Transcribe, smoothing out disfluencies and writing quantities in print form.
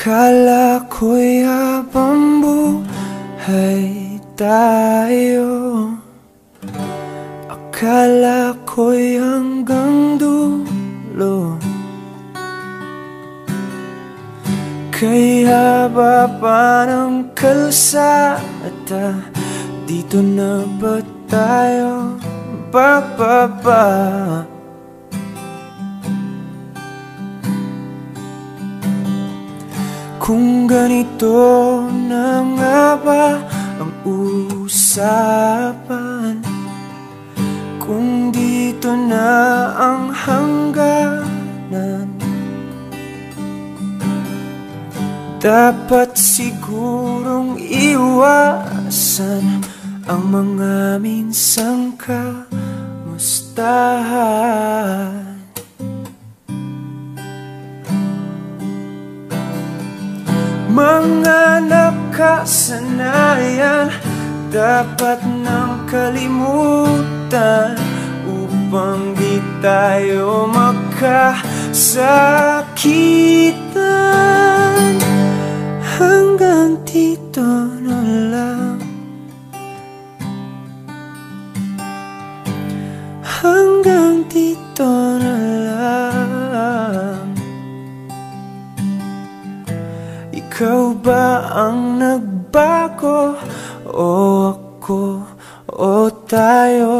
Akala ko'y habang buhay tayo, akala ko'y hanggang dulo. Kaya baba ng kalsada, dito na ba tayo bababa? Kung ganito na nga ba ang usapan, kung dito na ang hangganan, dapat sigurong iwasan ang mga minsang kamustahan. Mga nakasanayan dapat nang kalimutan upang di tayo magkasakitan. Hanggang dito na lang, hanggang dito na lang. Ikaw ba ang nagbago, o ako, o tayo?